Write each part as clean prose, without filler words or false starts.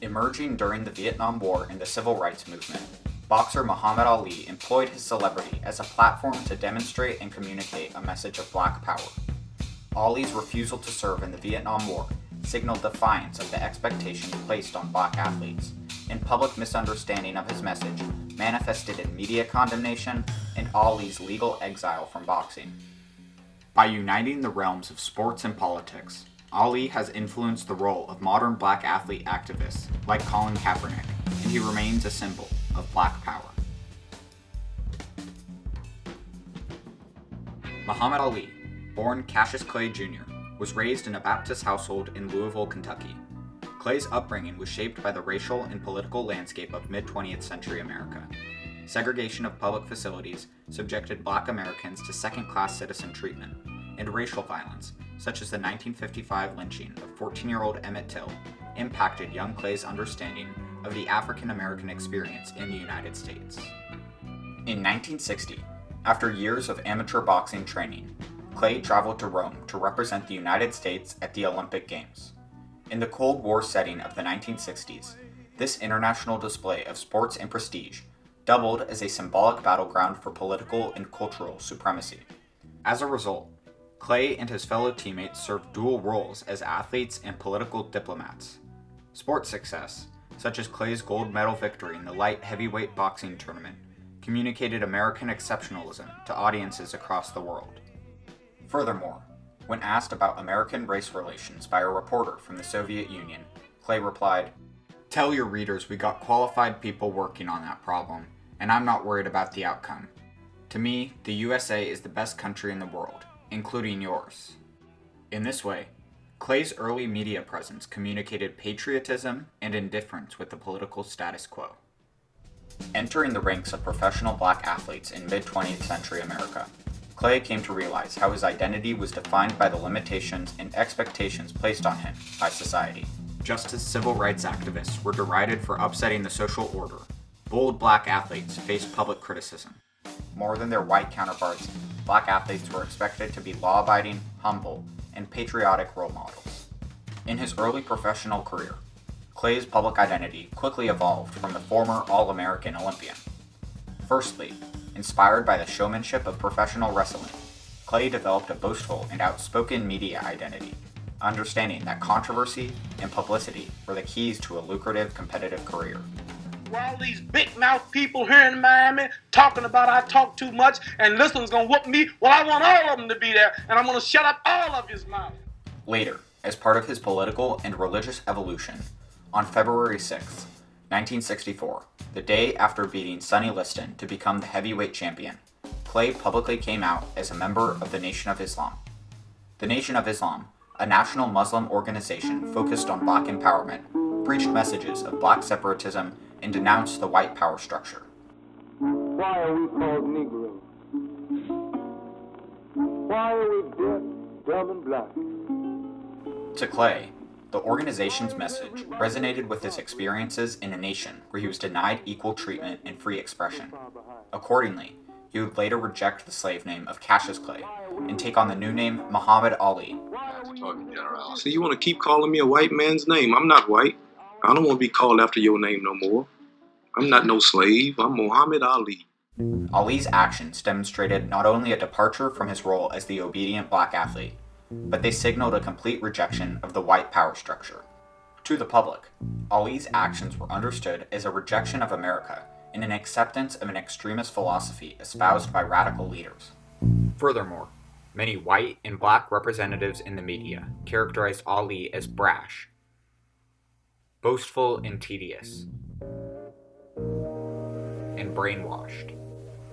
Emerging during the Vietnam War and the Civil Rights Movement, boxer Muhammad Ali employed his celebrity as a platform to demonstrate and communicate a message of black power. Ali's refusal to serve in the Vietnam War signaled defiance of the expectations placed on black athletes, and public misunderstanding of his message manifested in media condemnation and Ali's legal exile from boxing. By uniting the realms of sports and politics, Ali has influenced the role of modern black athlete activists like Colin Kaepernick, and he remains a symbol of black power. Muhammad Ali, born Cassius Clay Jr., was raised in a Baptist household in Louisville, Kentucky. Clay's upbringing was shaped by the racial and political landscape of mid-20th century America. Segregation of public facilities subjected black Americans to second-class citizen treatment, and racial violence, such as the 1955 lynching of 14-year-old Emmett Till, impacted young Clay's understanding of the African American experience in the United States. In 1960, after years of amateur boxing training, Clay traveled to Rome to represent the United States at the Olympic Games. In the Cold War setting of the 1960s, this international display of sports and prestige doubled as a symbolic battleground for political and cultural supremacy. As a result, Clay and his fellow teammates served dual roles as athletes and political diplomats. Sports success, such as Clay's gold medal victory in the light heavyweight boxing tournament, communicated American exceptionalism to audiences across the world. Furthermore, when asked about American race relations by a reporter from the Soviet Union, Clay replied, "Tell your readers we got qualified people working on that problem, and I'm not worried about the outcome. To me, the USA is the best country in the world, including yours." In this way, Clay's early media presence communicated patriotism and indifference with the political status quo. Entering the ranks of professional black athletes in mid-20th century America, Clay came to realize how his identity was defined by the limitations and expectations placed on him by society. Just as civil rights activists were derided for upsetting the social order, bold black athletes faced public criticism. More than their white counterparts, black athletes were expected to be law-abiding, humble, and patriotic role models. In his early professional career, Clay's public identity quickly evolved from the former All-American Olympian. Firstly, inspired by the showmanship of professional wrestling, Clay developed a boastful and outspoken media identity, understanding that controversy and publicity were the keys to a lucrative competitive career. All these big mouth people here in Miami talking about I talk too much and this one's gonna whoop me. Well, I want all of them to be there, and I'm gonna shut up all of his mouth. Later, as part of his political and religious evolution, on February 6, 1964, the day after beating Sonny Liston to become the heavyweight champion, Clay publicly came out as a member of the Nation of Islam. The Nation of Islam, a national Muslim organization focused on black empowerment, preached messages of black separatism and denounced the white power structure. Why are we called Negroes? Why are we deaf, dumb, and blind? To Clay, the organization's message resonated with his experiences in a nation where he was denied equal treatment and free expression. Accordingly, he would later reject the slave name of Cassius Clay and take on the new name Muhammad Ali. So you want to keep calling me a white man's name? I'm not white. I don't want to be called after your name no more. I'm not no slave. I'm Muhammad Ali. Ali's actions demonstrated not only a departure from his role as the obedient black athlete, but they signaled a complete rejection of the white power structure. To the public, Ali's actions were understood as a rejection of America and an acceptance of an extremist philosophy espoused by radical leaders. Furthermore, many white and black representatives in the media characterized Ali as brash, boastful and tedious, and brainwashed.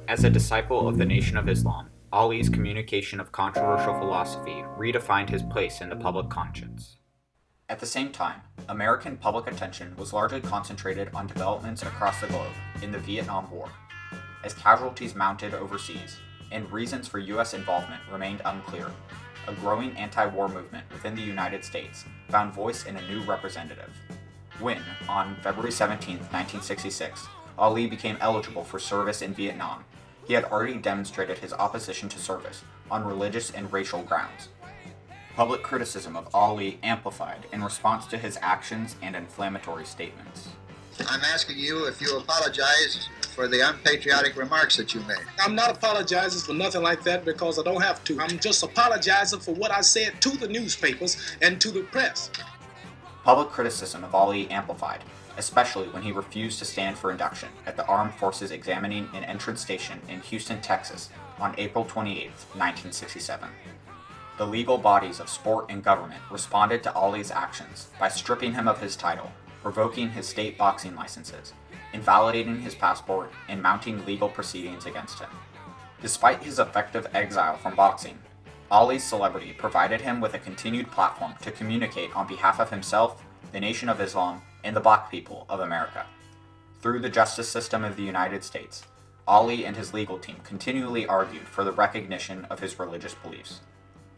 As a disciple of the Nation of Islam, Ali's communication of controversial philosophy redefined his place in the public conscience. At the same time, American public attention was largely concentrated on developments across the globe in the Vietnam War. As casualties mounted overseas and reasons for U.S. involvement remained unclear, a growing anti-war movement within the United States found voice in a new representative. When, on February 17, 1966, Ali became eligible for service in Vietnam, he had already demonstrated his opposition to service on religious and racial grounds. Public criticism of Ali amplified in response to his actions and inflammatory statements. I'm asking you if you apologize for the unpatriotic remarks that you made. I'm not apologizing for nothing like that because I don't have to. I'm just apologizing for what I said to the newspapers and to the press. Public criticism of Ali amplified, especially when he refused to stand for induction at the Armed Forces Examining and Entrance Station in Houston, Texas on April 28, 1967. The legal bodies of sport and government responded to Ali's actions by stripping him of his title, revoking his state boxing licenses, invalidating his passport, and mounting legal proceedings against him. Despite his effective exile from boxing, Ali's celebrity provided him with a continued platform to communicate on behalf of himself, the Nation of Islam, and the black people of America. Through the justice system of the United States, Ali and his legal team continually argued for the recognition of his religious beliefs.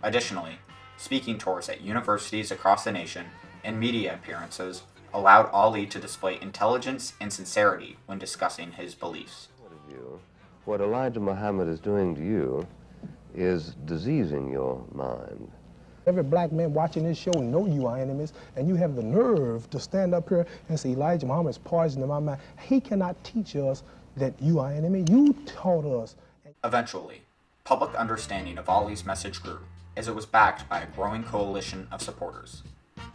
Additionally, speaking tours at universities across the nation and media appearances allowed Ali to display intelligence and sincerity when discussing his beliefs. What Elijah Muhammad is doing to you is diseasing your mind. Every black man watching this show know you are enemies, and you have the nerve to stand up here and say Elijah Muhammad is poisoning my mind. He cannot teach us that you are enemy. You taught us. Eventually, public understanding of Ali's message grew, as it was backed by a growing coalition of supporters.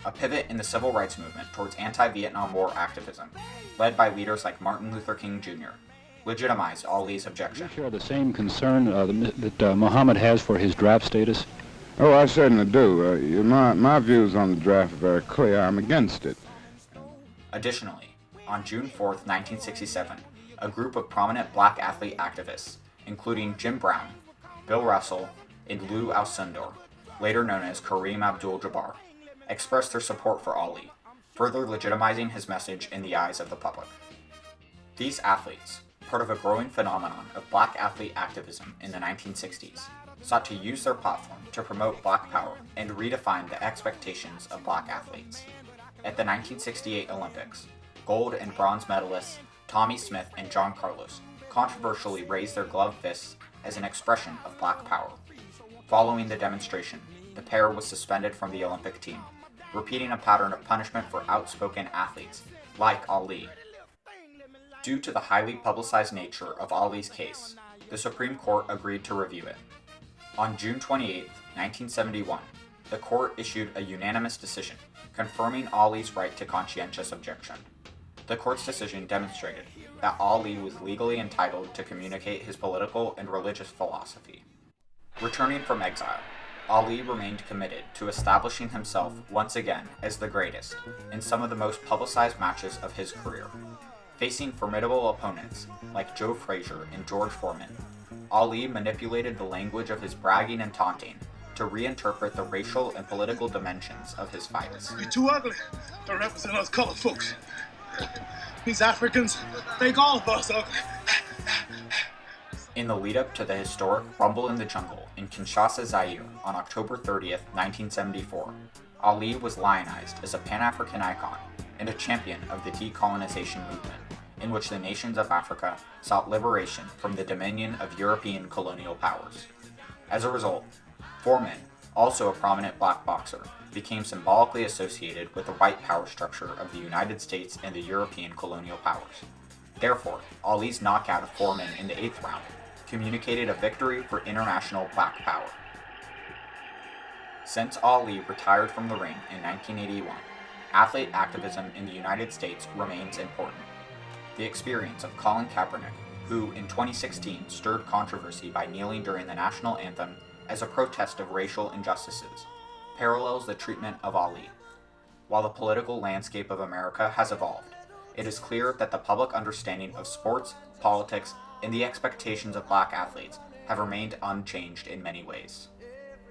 A pivot in the civil rights movement towards anti-Vietnam War activism, led by leaders like Martin Luther King Jr., legitimized Ali's objection. Do you share the same concern that Muhammad has for his draft status? Oh, I certainly do. My views on the draft are very clear. I'm against it. Additionally, on June 4, 1967, a group of prominent black athlete activists, including Jim Brown, Bill Russell, and Lou Alcindor, later known as Kareem Abdul-Jabbar, expressed their support for Ali, further legitimizing his message in the eyes of the public. These athletes, part of a growing phenomenon of black athlete activism in the 1960s, sought to use their platform to promote black power and redefine the expectations of black athletes. At the 1968 Olympics, gold and bronze medalists Tommie Smith and John Carlos controversially raised their gloved fists as an expression of black power. Following the demonstration, the pair was suspended from the Olympic team, repeating a pattern of punishment for outspoken athletes like Ali. Due to the highly publicized nature of Ali's case, the Supreme Court agreed to review it. On June 28, 1971, the court issued a unanimous decision confirming Ali's right to conscientious objection. The court's decision demonstrated that Ali was legally entitled to communicate his political and religious philosophy. Returning from exile, Ali remained committed to establishing himself once again as the greatest in some of the most publicized matches of his career. Facing formidable opponents like Joe Frazier and George Foreman, Ali manipulated the language of his bragging and taunting to reinterpret the racial and political dimensions of his fights. You're too ugly to represent us colored folks. These Africans think all of us ugly. In the lead-up to the historic Rumble in the Jungle in Kinshasa, Zaire on October 30th, 1974, Ali was lionized as a Pan-African icon and a champion of the decolonization movement, in which the nations of Africa sought liberation from the dominion of European colonial powers. As a result, Foreman, also a prominent black boxer, became symbolically associated with the white power structure of the United States and the European colonial powers. Therefore, Ali's knockout of Foreman in the 8th round communicated a victory for international black power. Since Ali retired from the ring in 1981, athlete activism in the United States remains important. The experience of Colin Kaepernick, who in 2016 stirred controversy by kneeling during the national anthem as a protest of racial injustices, parallels the treatment of Ali. While the political landscape of America has evolved, it is clear that the public understanding of sports, politics, and the expectations of black athletes have remained unchanged in many ways.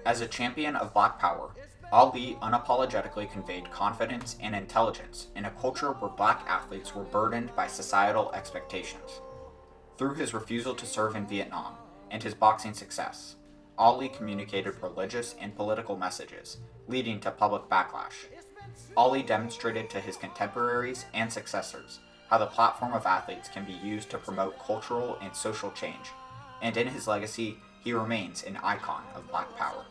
As a champion of black power, Ali unapologetically conveyed confidence and intelligence in a culture where black athletes were burdened by societal expectations. Through his refusal to serve in Vietnam and his boxing success, Ali communicated religious and political messages, leading to public backlash. Ali demonstrated to his contemporaries and successors how the platform of athletes can be used to promote cultural and social change, and in his legacy, he remains an icon of black power.